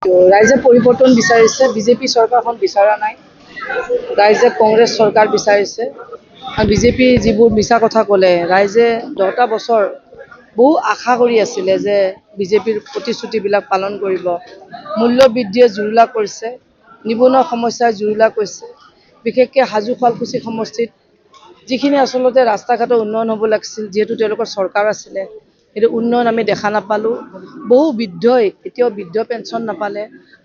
ৰাইজে পৰিৱৰ্তন বিচাৰিছে, বিজেপি চৰকাৰখন বিচৰা নাই। ৰাইজে কংগ্ৰেছ চৰকাৰ বিচাৰিছে। আৰু বিজেপি যিবোৰ মিছা কথা ক'লে, ৰাইজে 10টা বছৰ বহু আশা কৰি আছিলে যে বিজেপিৰ প্ৰতিশ্ৰুতিবিলাক পালন কৰিব। মূল্য বৃদ্ধিয়ে জুৰুলা কৰিছে, নিবনুৱা সমস্যাই জুৰুলা কৰিছে। বিশেষকৈ হাজো শুৱালকুছি সমষ্টিত যিখিনি আচলতে ৰাস্তা ঘাটৰ উন্নয়ন হ'ব লাগিছিল, যিহেতু তেওঁলোকৰ চৰকাৰ আছিলে, সেইটো উন্নয়ন আমি দেখা নাপালোঁ। বহু বৃদ্ধই এতিয়াও বৃদ্ধ পেঞ্চন নাপালে,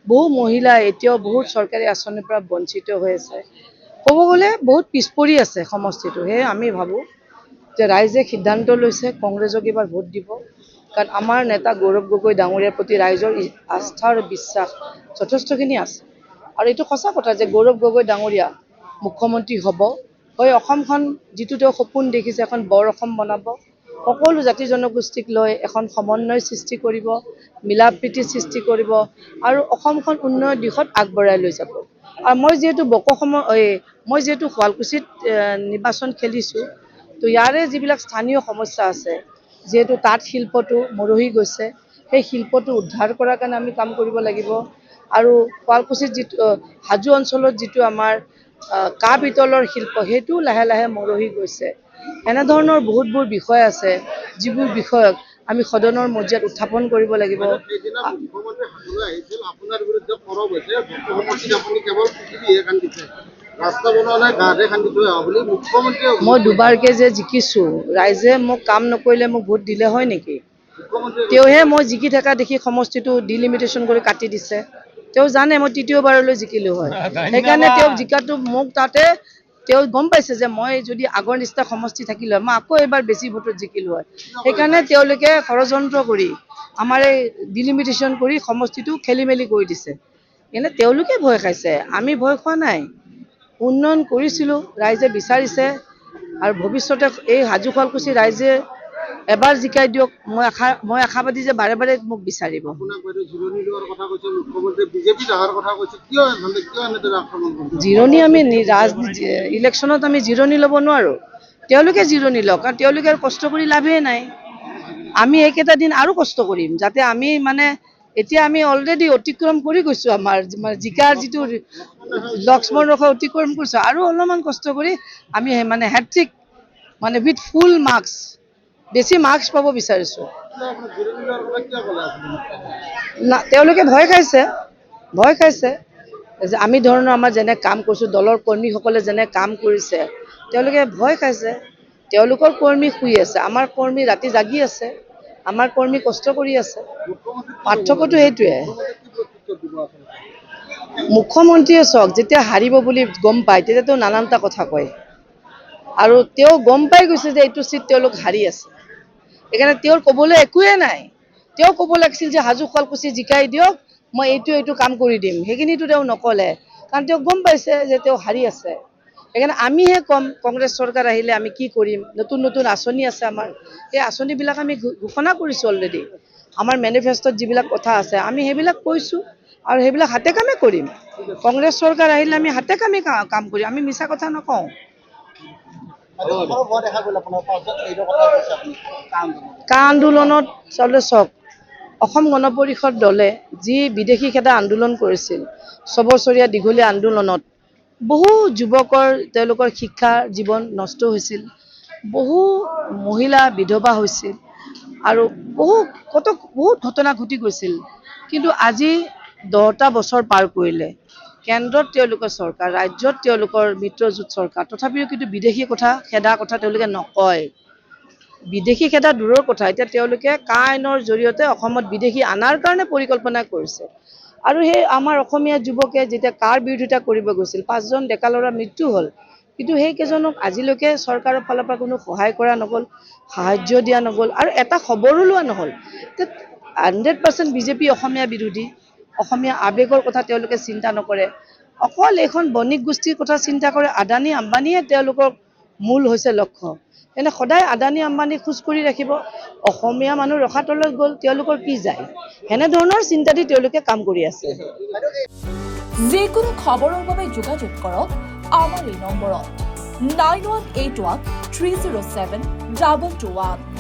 বহু মহিলা এতিয়াও বহুত চৰকাৰী আঁচনিৰ পৰা বঞ্চিত হৈ আছে। ক'ব গ'লে বহুত পিছ পৰি আছে সমষ্টিটো। সেয়ে আমি ভাবোঁ যে ৰাইজে সিদ্ধান্ত লৈছে কংগ্ৰেছক এইবাৰ ভোট দিব, কাৰণ আমাৰ নেতা গৌৰৱ গগৈ ডাঙৰীয়াৰ প্ৰতি ৰাইজৰ আস্থা আৰু বিশ্বাস যথেষ্টখিনি আছে। আৰু এইটো সঁচা কথা যে গৌৰৱ গগৈ ডাঙৰীয়া মুখ্যমন্ত্ৰী হ'ব, হয় অসমখন যিটো তেওঁ সপোন দেখিছে এখন বৰ অসম বনাব, সকলো জাতি জনগোষ্ঠীক লৈ এখন সমন্বয় সৃষ্টি কৰিব, মিলা প্ৰীতিৰ সৃষ্টি কৰিব আৰু অসমখন উন্নয়নৰ দিশত আগবঢ়াই লৈ যাব। আৰু মই যিহেতু শুৱালকুছিত নিৰ্বাচন খেলিছোঁ, তো ইয়াৰে যিবিলাক স্থানীয় সমস্যা আছে, যিহেতু তাঁত শিল্পটো মৰহি গৈছে, সেই শিল্পটো উদ্ধাৰ কৰাৰ কাৰণে আমি কাম কৰিব লাগিব। আৰু শুৱালকুছিত যিটো হাজো অঞ্চলত যিটো আমাৰ কাঁহ পিতলৰ শিল্প, সেইটোও লাহে লাহে মৰহি গৈছে। এনেধৰণৰ বহুতবোৰ বিষয় আছে, যিবোৰ বিষয়ক আমি সদনৰ মজিয়াত উত্থাপন কৰিব লাগিব। মই দুবাৰকৈ যে জিকিছোঁ, ৰাইজে মোক কাম নকৰিলে মোক ভোট দিলে হয় নেকি? তেওঁহে মই জিকি থকা দেখি সমষ্টিটো ডিলিমিটেশ্যন কৰি কাটি দিছে। তেওঁ জানে মই তৃতীয়বাৰলৈ জিকিলোঁ হয়, সেইকাৰণে তেওঁ জিকাটো মোক তাতে তেওঁ গম পাইছে যে মই যদি আগৰ নিচিনা সমষ্টি থাকিলে হয়, মই আকৌ এবাৰ বেছি ভোটত জিকিলোঁ হয়। সেইকাৰণে তেওঁলোকে ষড়যন্ত্ৰ কৰি আমাৰ এই ডিলিমিটেশ্যন কৰি সমষ্টিটো খেলি মেলি কৰি দিছে। এনে তেওঁলোকে ভয় খাইছে, আমি ভয় খোৱা নাই। উন্নয়ন কৰিছিলোঁ, ৰাইজে বিচাৰিছে। আৰু ভৱিষ্যতে এই হাজো শুৱালকুছি ৰাইজে এবাৰ জিকাই দিয়ক, মই আশাবাদী যে বাৰে বাৰে মোক বিচাৰিব। জিৰণি আমি ইলেকশ্যনত আমি জিৰণি ল'ব নোৱাৰোঁ। তেওঁলোকে জিৰণি লওক, কাৰণ তেওঁলোকে আৰু কষ্ট কৰি লাভেই নাই। আমি এইকেইটা দিন আৰু কষ্ট কৰিম, যাতে আমি এতিয়া আমি অলৰেডি অতিক্ৰম কৰি গৈছোঁ, আমাৰ জিকাৰ যিটো লক্ষ্মণ ৰেখা অতিক্ৰম কৰিছোঁ। আৰু অলপমান কষ্ট কৰি আমি হেট্ৰিক উইথ ফুল মাৰ্কছ, বেছি মাৰ্কছ পাব বিচাৰিছোঁ। না, তেওঁলোকে ভয় খাইছে যে আমি ধৰণৰ আমাৰ যেনে কাম কৰিছোঁ, দলৰ কৰ্মীসকলে যেনে কাম কৰিছে, তেওঁলোকে ভয় খাইছে। তেওঁলোকৰ কৰ্মী শুই আছে, আমাৰ কৰ্মী ৰাতি জাগি আছে, আমাৰ কৰ্মী কষ্ট কৰি আছে। পাৰ্থক্যটো সেইটোৱে। মুখ্যমন্ত্ৰীয়ে চাওক, যেতিয়া হাৰিব বুলি গম পায় তেতিয়া তেওঁ নানানটা কথা কয়। আৰু তেওঁ গম পাই গৈছে যে এইটো চিট তেওঁলোক হাৰি আছে, সেইকাৰণে তেওঁৰ ক'বলৈ একোৱেই নাই। তেওঁ ক'ব লাগিছিল যে হাজো শুৱালকুছি জিকাই দিয়ক, মই এইটো কাম কৰি দিম। সেইখিনিতো তেওঁ নক'লে, কাৰণ তেওঁ গম পাইছে যে তেওঁ হাৰি আছে। সেইকাৰণে আমিহে ক'ম কংগ্ৰেছ চৰকাৰ আহিলে আমি কি কৰিম। নতুন নতুন আঁচনি আছে আমাৰ, সেই আঁচনিবিলাক আমি ঘোষণা কৰিছোঁ অলৰেডি। আমাৰ মেনিফেষ্টত যিবিলাক কথা আছে আমি সেইবিলাক কৈছোঁ, আৰু সেইবিলাক হাতে কামে কৰিম। কংগ্ৰেছ চৰকাৰ আহিলে আমি হাতে কামে কাম কৰিম, আমি মিছা কথা নকওঁ। কা আন্দোলনত চাওক, অসম গণ পৰিষদ দলে যি বিদেশী খেদা আন্দোলন কৰিছিল, ছবছৰীয়া দীঘলীয়া আন্দোলনত বহু যুৱকৰ তেওঁলোকৰ শিক্ষা জীৱন নষ্ট হৈছিল, বহু মহিলা বিধৱা হৈছিল, আৰু বহুত ঘটনা ঘটি গৈছিল। কিন্তু আজি 10টা বছৰ পাৰ কৰিলে, কেন্দ্ৰত তেওঁলোকৰ চৰকাৰ, ৰাজ্যত তেওঁলোকৰ মিত্ৰজোঁট চৰকাৰ, তথাপিও কিন্তু বিদেশী খেদা কথা তেওঁলোকে নকয়। বিদেশী খেদা দূৰৰ কথা, এতিয়া তেওঁলোকে কা আইনৰ জৰিয়তে অসমত বিদেশী আনাৰ কাৰণে পৰিকল্পনা কৰিছে। আৰু সেই আমাৰ অসমীয়া যুৱকে যেতিয়া কাৰ বিৰোধিতা কৰিব গৈছিল, 5জন ডেকা ল'ৰাৰ মৃত্যু হ'ল, কিন্তু সেইকেইজনক আজিলৈকে চৰকাৰৰ ফালৰ পৰা কোনো সহায় কৰা নগ'ল, সাহায্য দিয়া নগ'ল, আৰু এটা খবৰো লোৱা নহ'ল। 100% বিজেপি অসমীয়া বিৰোধী, অসমীয়া আৱেগৰ কথা তেওঁলোকে চিন্তা নকৰে, অকল এইখন বণিক গোষ্ঠীৰ কথা চিন্তা কৰে। আদানী আম্বানীয়ে তেওঁলোকৰ মূল হৈছে লক্ষ্য। এনে সদায় আদানী আম্বানী খোজ কৰি ৰাখিব, অসমীয়া মানুহ ৰখাতলৈ গ'ল, তেওঁলোকৰ কি যায়, এনেধৰণৰ চিন্তা দি তেওঁলোকে কাম কৰি আছে। যিকোনো খবৰৰ বাবে যোগাযোগ কৰক আমাৰ এই নম্বৰত 9181 307 2221।